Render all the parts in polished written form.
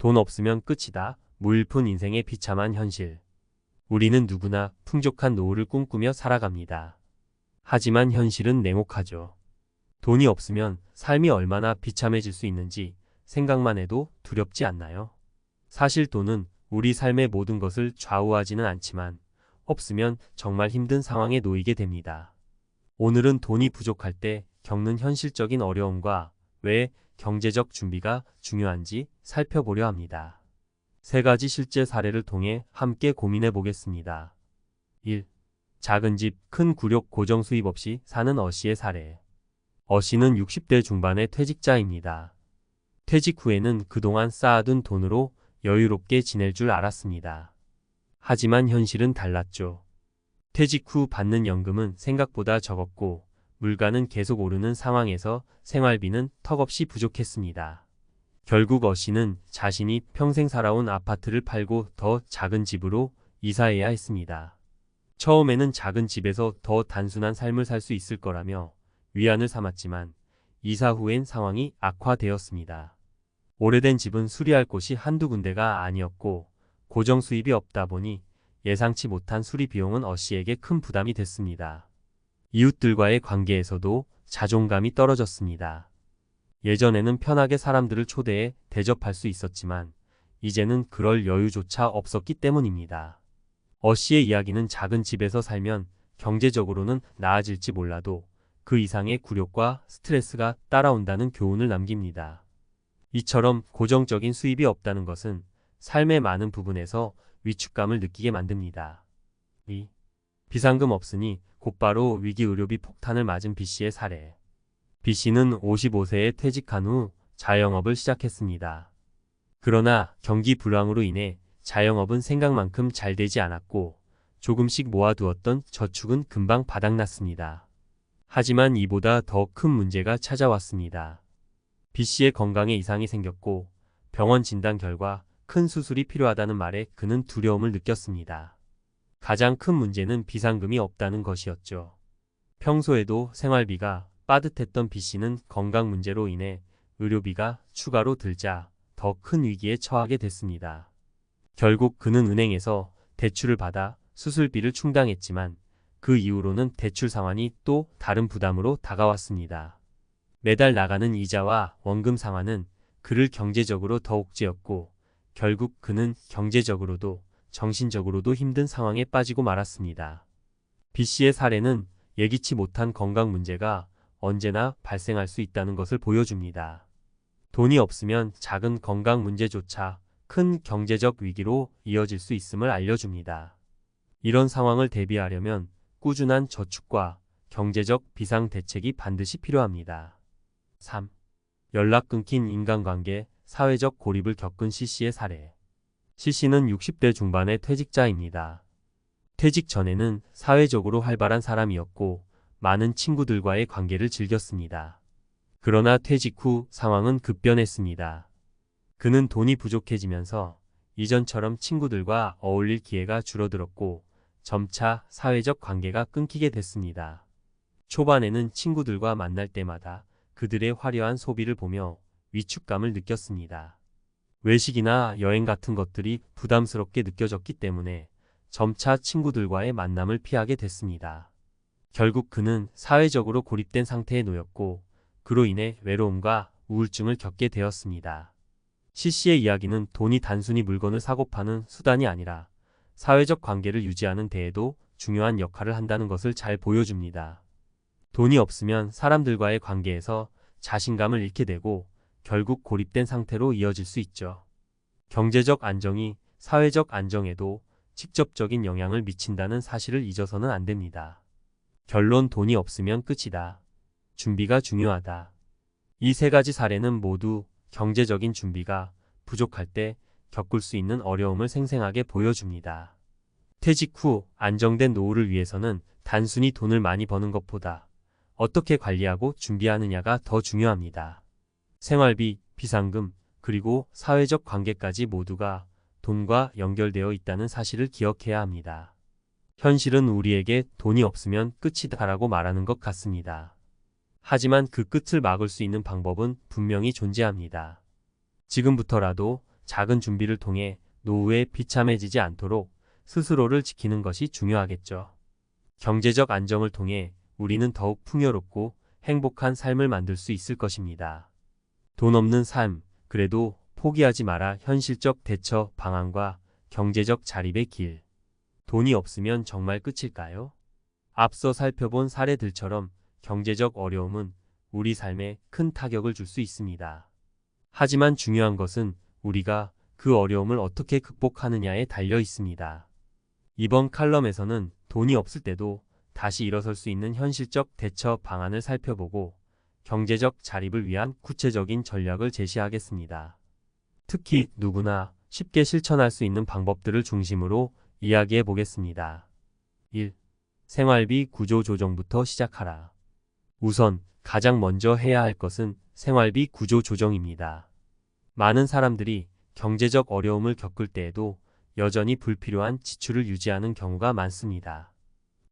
돈 없으면 끝이다. 무일푼 인생의 비참한 현실. 우리는 누구나 풍족한 노후를 꿈꾸며 살아갑니다. 하지만 현실은 냉혹하죠. 돈이 없으면 삶이 얼마나 비참해질 수 있는지 생각만 해도 두렵지 않나요? 사실 돈은 우리 삶의 모든 것을 좌우하지는 않지만 없으면 정말 힘든 상황에 놓이게 됩니다. 오늘은 돈이 부족할 때 겪는 현실적인 어려움과 왜 경제적 준비가 중요한지 살펴보려 합니다. 세 가지 실제 사례를 통해 함께 고민해 보겠습니다. 1. 작은 집, 큰 굴욕, 고정 수입 없이 사는 어씨의 사례. 어씨는 60대 중반의 퇴직자입니다. 퇴직 후에는 그동안 쌓아둔 돈으로 여유롭게 지낼 줄 알았습니다. 하지만 현실은 달랐죠. 퇴직 후 받는 연금은 생각보다 적었고 물가는 계속 오르는 상황에서 생활비는 턱없이 부족했습니다. 결국 어씨는 자신이 평생 살아온 아파트를 팔고 더 작은 집으로 이사해야 했습니다. 처음에는 작은 집에서 더 단순한 삶을 살 수 있을 거라며 위안을 삼았지만 이사 후엔 상황이 악화되었습니다. 오래된 집은 수리할 곳이 한두 군데가 아니었고 고정 수입이 없다 보니 예상치 못한 수리 비용은 어씨에게 큰 부담이 됐습니다. 이웃들과의 관계에서도 자존감이 떨어졌습니다. 예전에는 편하게 사람들을 초대해 대접할 수 있었지만 이제는 그럴 여유조차 없었기 때문입니다. 어씨의 이야기는 작은 집에서 살면 경제적으로는 나아질지 몰라도 그 이상의 굴욕과 스트레스가 따라온다는 교훈을 남깁니다. 이처럼 고정적인 수입이 없다는 것은 삶의 많은 부분에서 위축감을 느끼게 만듭니다. 2. 비상금 없으니 곧바로 위기 의료비 폭탄을 맞은 B씨의 사례. B씨는 55세에 퇴직한 후 자영업을 시작했습니다. 그러나 경기 불황으로 인해 자영업은 생각만큼 잘 되지 않았고 조금씩 모아두었던 저축은 금방 바닥났습니다. 하지만 이보다 더 큰 문제가 찾아왔습니다. B씨의 건강에 이상이 생겼고 병원 진단 결과 큰 수술이 필요하다는 말에 그는 두려움을 느꼈습니다. 가장 큰 문제는 비상금이 없다는 것이었죠. 평소에도 생활비가 빠듯했던 B씨는 건강 문제로 인해 의료비가 추가로 들자 더 큰 위기에 처하게 됐습니다. 결국 그는 은행에서 대출을 받아 수술비를 충당했지만 그 이후로는 대출 상환이 또 다른 부담으로 다가왔습니다. 매달 나가는 이자와 원금 상환은 그를 경제적으로 더욱 찌었고 결국 그는 경제적으로도 정신적으로도 힘든 상황에 빠지고 말았습니다. B씨의 사례는 예기치 못한 건강 문제가 언제나 발생할 수 있다는 것을 보여줍니다. 돈이 없으면 작은 건강 문제조차 큰 경제적 위기로 이어질 수 있음을 알려줍니다. 이런 상황을 대비하려면 꾸준한 저축과 경제적 비상 대책이 반드시 필요합니다. 3. 연락 끊긴 인간관계, 사회적 고립을 겪은 C씨의 사례. C씨는 60대 중반의 퇴직자입니다. 퇴직 전에는 사회적으로 활발한 사람이었고 많은 친구들과의 관계를 즐겼습니다. 그러나 퇴직 후 상황은 급변했습니다. 그는 돈이 부족해지면서 이전처럼 친구들과 어울릴 기회가 줄어들었고 점차 사회적 관계가 끊기게 됐습니다. 초반에는 친구들과 만날 때마다 그들의 화려한 소비를 보며 위축감을 느꼈습니다. 외식이나 여행 같은 것들이 부담스럽게 느껴졌기 때문에 점차 친구들과의 만남을 피하게 됐습니다. 결국 그는 사회적으로 고립된 상태에 놓였고 그로 인해 외로움과 우울증을 겪게 되었습니다. C씨의 이야기는 돈이 단순히 물건을 사고 파는 수단이 아니라 사회적 관계를 유지하는 데에도 중요한 역할을 한다는 것을 잘 보여줍니다. 돈이 없으면 사람들과의 관계에서 자신감을 잃게 되고 결국 고립된 상태로 이어질 수 있죠. 경제적 안정이 사회적 안정에도 직접적인 영향을 미친다는 사실을 잊어서는 안 됩니다. 결론 돈이 없으면 끝이다. 준비가 중요하다. 이 세 가지 사례는 모두 경제적인 준비가 부족할 때 겪을 수 있는 어려움을 생생하게 보여줍니다. 퇴직 후 안정된 노후를 위해서는 단순히 돈을 많이 버는 것보다 어떻게 관리하고 준비하느냐가 더 중요합니다. 생활비, 비상금, 그리고 사회적 관계까지 모두가 돈과 연결되어 있다는 사실을 기억해야 합니다. 현실은 우리에게 돈이 없으면 끝이다라고 말하는 것 같습니다. 하지만 그 끝을 막을 수 있는 방법은 분명히 존재합니다. 지금부터라도 작은 준비를 통해 노후에 비참해지지 않도록 스스로를 지키는 것이 중요하겠죠. 경제적 안정을 통해 우리는 더욱 풍요롭고 행복한 삶을 만들 수 있을 것입니다. 돈 없는 삶, 그래도 포기하지 마라. 현실적 대처 방안과 경제적 자립의 길. 돈이 없으면 정말 끝일까요? 앞서 살펴본 사례들처럼 경제적 어려움은 우리 삶에 큰 타격을 줄 수 있습니다. 하지만 중요한 것은 우리가 그 어려움을 어떻게 극복하느냐에 달려 있습니다. 이번 칼럼에서는 돈이 없을 때도 다시 일어설 수 있는 현실적 대처 방안을 살펴보고 경제적 자립을 위한 구체적인 전략을 제시하겠습니다. 특히 누구나 쉽게 실천할 수 있는 방법들을 중심으로 이야기해 보겠습니다. 1. 생활비 구조 조정부터 시작하라. 우선 가장 먼저 해야 할 것은 생활비 구조 조정입니다. 많은 사람들이 경제적 어려움을 겪을 때에도 여전히 불필요한 지출을 유지하는 경우가 많습니다.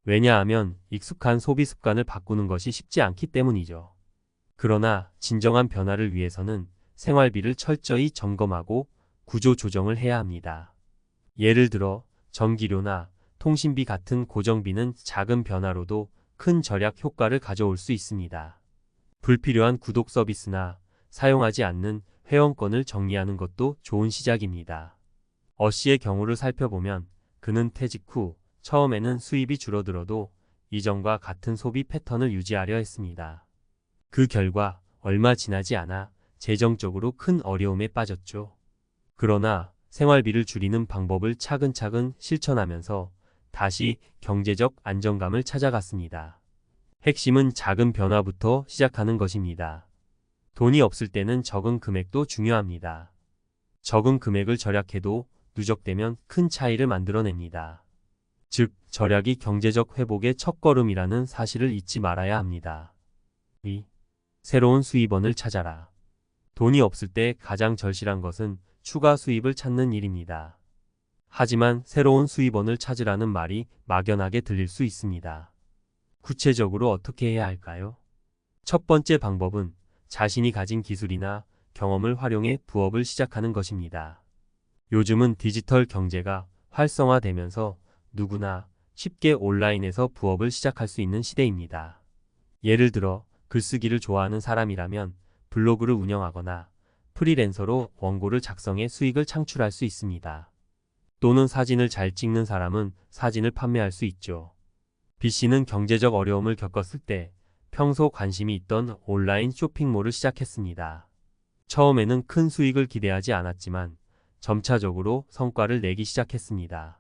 왜냐하면 익숙한 소비 습관을 바꾸는 것이 쉽지 않기 때문이죠. 그러나 진정한 변화를 위해서는 생활비를 철저히 점검하고 구조 조정을 해야 합니다. 예를 들어 전기료나 통신비 같은 고정비는 작은 변화로도 큰 절약 효과를 가져올 수 있습니다. 불필요한 구독 서비스나 사용하지 않는 회원권을 정리하는 것도 좋은 시작입니다. 씨의 경우를 살펴보면 그는 퇴직 후 처음에는 수입이 줄어들어도 이전과 같은 소비 패턴을 유지하려 했습니다. 그 결과 얼마 지나지 않아 재정적으로 큰 어려움에 빠졌죠. 그러나 생활비를 줄이는 방법을 차근차근 실천하면서 다시 경제적 안정감을 찾아갔습니다. 핵심은 작은 변화부터 시작하는 것입니다. 돈이 없을 때는 적은 금액도 중요합니다. 적은 금액을 절약해도 누적되면 큰 차이를 만들어냅니다. 즉, 절약이 경제적 회복의 첫걸음이라는 사실을 잊지 말아야 합니다. 2. 새로운 수입원을 찾아라. 돈이 없을 때 가장 절실한 것은 추가 수입을 찾는 일입니다. 하지만 새로운 수입원을 찾으라는 말이 막연하게 들릴 수 있습니다. 구체적으로 어떻게 해야 할까요? 첫 번째 방법은 자신이 가진 기술이나 경험을 활용해 부업을 시작하는 것입니다. 요즘은 디지털 경제가 활성화되면서 누구나 쉽게 온라인에서 부업을 시작할 수 있는 시대입니다. 예를 들어 글쓰기를 좋아하는 사람이라면 블로그를 운영하거나 프리랜서로 원고를 작성해 수익을 창출할 수 있습니다. 또는 사진을 잘 찍는 사람은 사진을 판매할 수 있죠. B씨는 경제적 어려움을 겪었을 때 평소 관심이 있던 온라인 쇼핑몰을 시작했습니다. 처음에는 큰 수익을 기대하지 않았지만 점차적으로 성과를 내기 시작했습니다.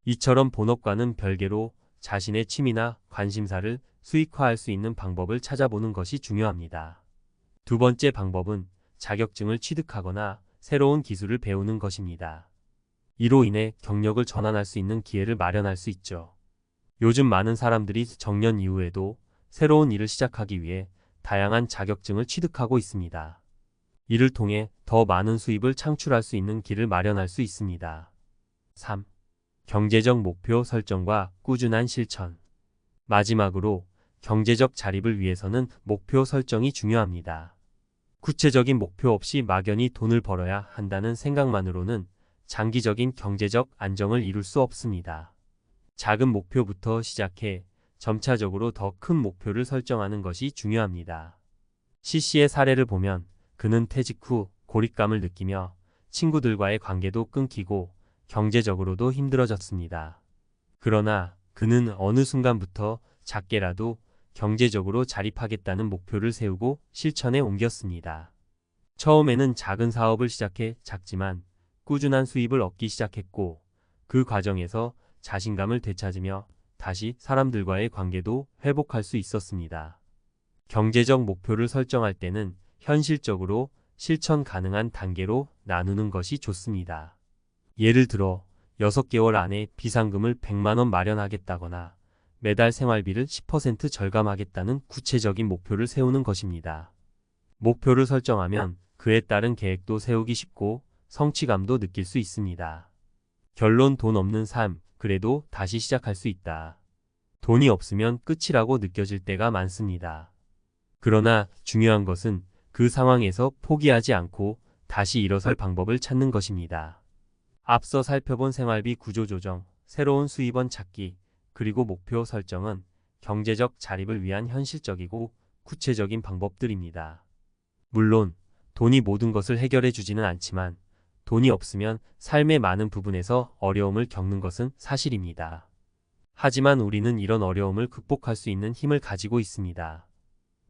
이처럼 본업과는 별개로 자신의 취미나 관심사를 수익화할 수 있는 방법을 찾아보는 것이 중요합니다. 두 번째 방법은 자격증을 취득하거나 새로운 기술을 배우는 것입니다. 이로 인해 경력을 전환할 수 있는 기회를 마련할 수 있죠. 요즘 많은 사람들이 정년 이후에도 새로운 일을 시작하기 위해 다양한 자격증을 취득하고 있습니다. 이를 통해 더 많은 수입을 창출할 수 있는 길을 마련할 수 있습니다. 3. 경제적 목표 설정과 꾸준한 실천. 마지막으로 경제적 자립을 위해서는 목표 설정이 중요합니다. 구체적인 목표 없이 막연히 돈을 벌어야 한다는 생각만으로는 장기적인 경제적 안정을 이룰 수 없습니다. 작은 목표부터 시작해 점차적으로 더 큰 목표를 설정하는 것이 중요합니다. C씨의 사례를 보면 그는 퇴직 후 고립감을 느끼며 친구들과의 관계도 끊기고 경제적으로도 힘들어졌습니다. 그러나 그는 어느 순간부터 작게라도 경제적으로 자립하겠다는 목표를 세우고 실천에 옮겼습니다. 처음에는 작은 사업을 시작해 작지만 꾸준한 수입을 얻기 시작했고 그 과정에서 자신감을 되찾으며 다시 사람들과의 관계도 회복할 수 있었습니다. 경제적 목표를 설정할 때는 현실적으로 실천 가능한 단계로 나누는 것이 좋습니다. 예를 들어 6개월 안에 비상금을 100만 원 마련하겠다거나 매달 생활비를 10% 절감하겠다는 구체적인 목표를 세우는 것입니다. 목표를 설정하면 그에 따른 계획도 세우기 쉽고 성취감도 느낄 수 있습니다. 결론: 돈 없는 삶, 그래도 다시 시작할 수 있다. 돈이 없으면 끝이라고 느껴질 때가 많습니다. 그러나 중요한 것은 그 상황에서 포기하지 않고 다시 일어설 방법을 찾는 것입니다. 앞서 살펴본 생활비 구조 조정, 새로운 수입원 찾기, 그리고 목표 설정은 경제적 자립을 위한 현실적이고 구체적인 방법들입니다. 물론 돈이 모든 것을 해결해 주지는 않지만 돈이 없으면 삶의 많은 부분에서 어려움을 겪는 것은 사실입니다. 하지만 우리는 이런 어려움을 극복할 수 있는 힘을 가지고 있습니다.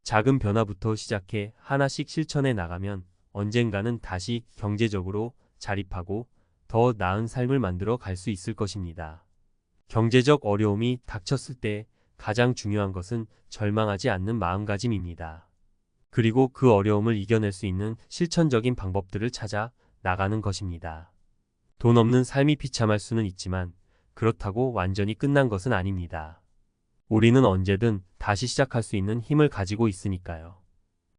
작은 변화부터 시작해 하나씩 실천해 나가면 언젠가는 다시 경제적으로 자립하고 더 나은 삶을 만들어 갈 수 있을 것입니다. 경제적 어려움이 닥쳤을 때 가장 중요한 것은 절망하지 않는 마음가짐입니다. 그리고 그 어려움을 이겨낼 수 있는 실천적인 방법들을 찾아 나가는 것입니다. 돈 없는 삶이 비참할 수는 있지만 그렇다고 완전히 끝난 것은 아닙니다. 우리는 언제든 다시 시작할 수 있는 힘을 가지고 있으니까요.